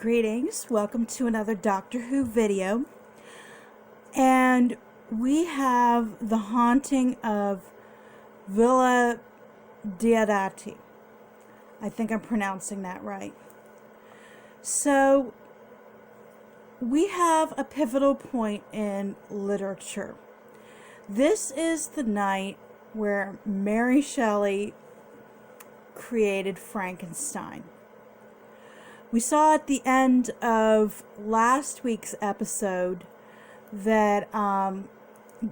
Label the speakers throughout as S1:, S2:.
S1: Greetings, welcome to another Doctor Who video, and we have the haunting of Villa Diodati. I think I'm pronouncing that right. So, we have a pivotal point in literature. This is the night where Mary Shelley created Frankenstein. We saw at the end of last week's episode that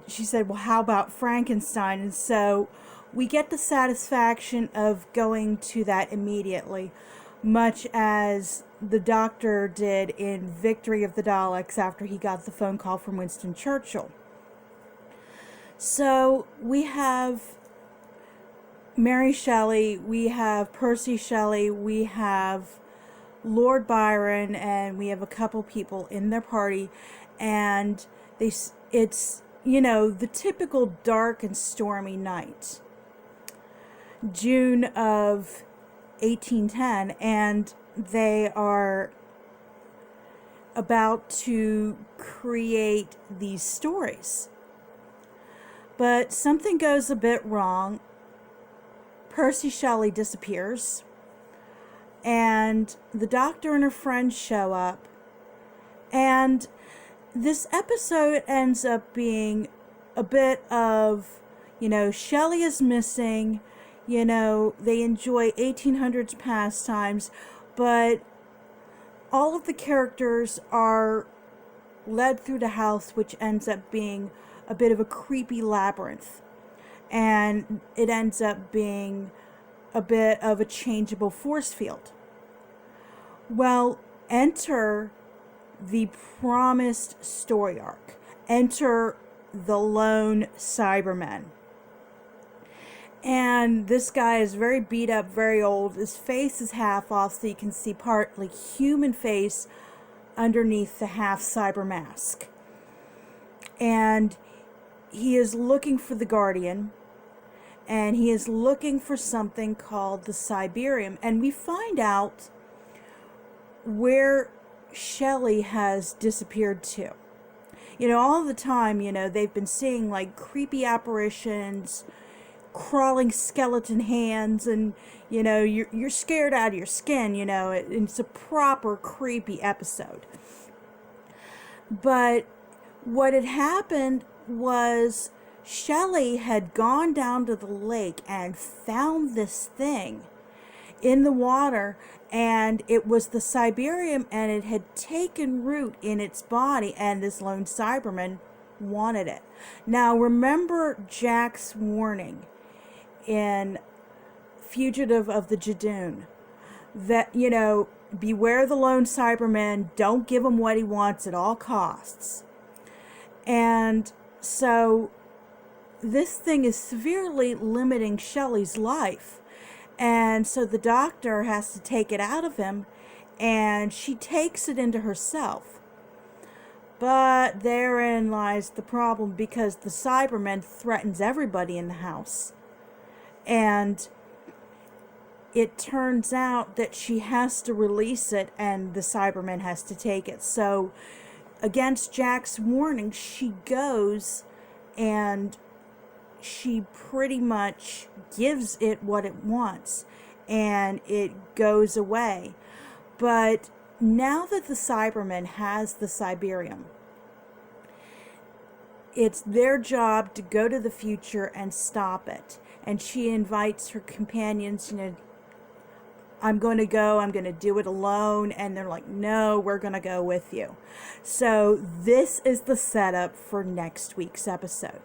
S1: she said, well, how about Frankenstein? And so we get the satisfaction of going to that immediately, much as the Doctor did in Victory of the Daleks after he got the phone call from Winston Churchill. So we have Mary Shelley, we have Percy Shelley, we have Lord Byron, and we have a couple people in their party, and it's, you know, the typical dark and stormy night, June of 1810, and they are about to create these stories. But something goes a bit wrong. Percy Shelley disappears, and the Doctor and her friends show up, and this episode ends up being a bit of, you know, Shelley is missing, you know, they enjoy 1800s pastimes, but all of the characters are led through the house, which ends up being a bit of a creepy labyrinth, and it ends up being a bit of a changeable force field. Well, enter the promised story arc. Enter the lone Cyberman. And this guy is very beat up, very old. His face is half off, so you can see partly human face underneath the half cyber mask. And he is looking for the Guardian, and he is looking for something called the Cyberium. And we find out where Shelley has disappeared to. You know, all the time, you know, they've been seeing like creepy apparitions, crawling skeleton hands, and, you know, you're scared out of your skin, you know. It's a proper creepy episode. But what had happened was Shelley had gone down to the lake and found this thing in the water, and it was the Cyberium, and it had taken root in its body, and this lone Cyberman wanted it. Now, remember Jack's warning in Fugitive of the Jadoon that, you know, beware the lone Cyberman, don't give him what he wants at all costs. And so this thing is severely limiting Shelley's life. And so the Doctor has to take it out of him, and she takes it into herself. But therein lies the problem, because the Cyberman threatens everybody in the house. And it turns out that she has to release it, and the Cyberman has to take it. So against Jack's warning, she goes and she pretty much gives it what it wants, and it goes away. But now that the Cyberman has the Cyberium, it's their job to go to the future and stop it. And she invites her companions, you know, I'm going to go, I'm going to do it alone. And they're like, no, we're going to go with you. So this is the setup for next week's episode.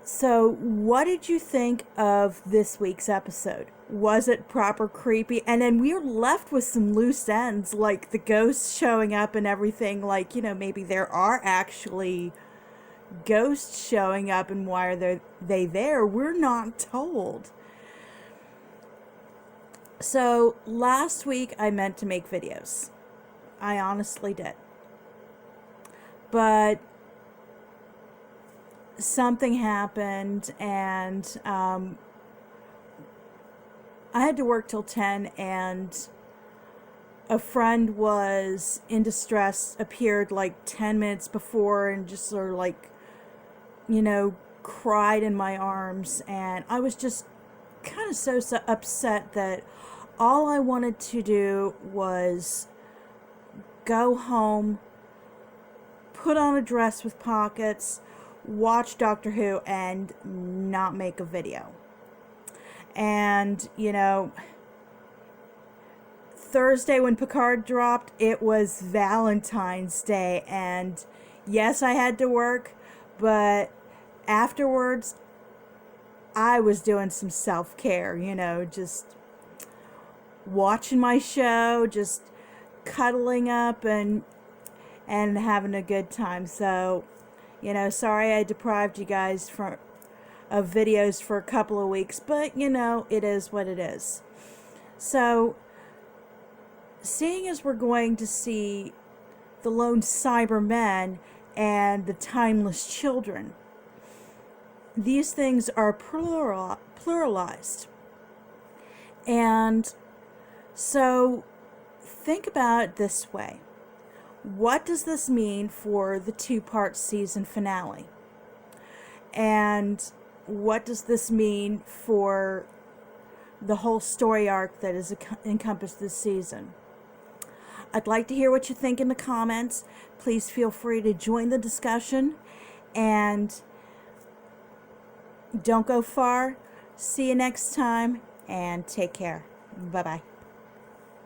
S1: So what did you think of this week's episode? Was it proper creepy? And then we were left with some loose ends, like the ghosts showing up and everything. Like, you know, maybe there are actually ghosts showing up, and why are they there? We're not told. So last week I meant to make videos. I honestly did. But something happened, and I had to work till 10, and a friend was in distress, appeared like 10 minutes before and just sort of like, you know, cried in my arms. And I was just kind of so upset that all I wanted to do was go home, put on a dress with pockets, watch Doctor Who, and not make a video. And, you know, Thursday when Picard dropped, it was Valentine's Day, and yes, I had to work, but afterwards I was doing some self-care, you know, just watching my show, just cuddling up and having a good time. So, you know, sorry I deprived you guys of videos for a couple of weeks, but you know, it is what it is. So, seeing as we're going to see the lone Cybermen and the timeless children, these things are pluralized. And so think about it this way. What does this mean for the 2-part season finale? And what does this mean for the whole story arc that is encompassed this season? I'd like to hear what you think in the comments. Please feel free to join the discussion, and don't go far. See you next time, and take care. Bye-bye.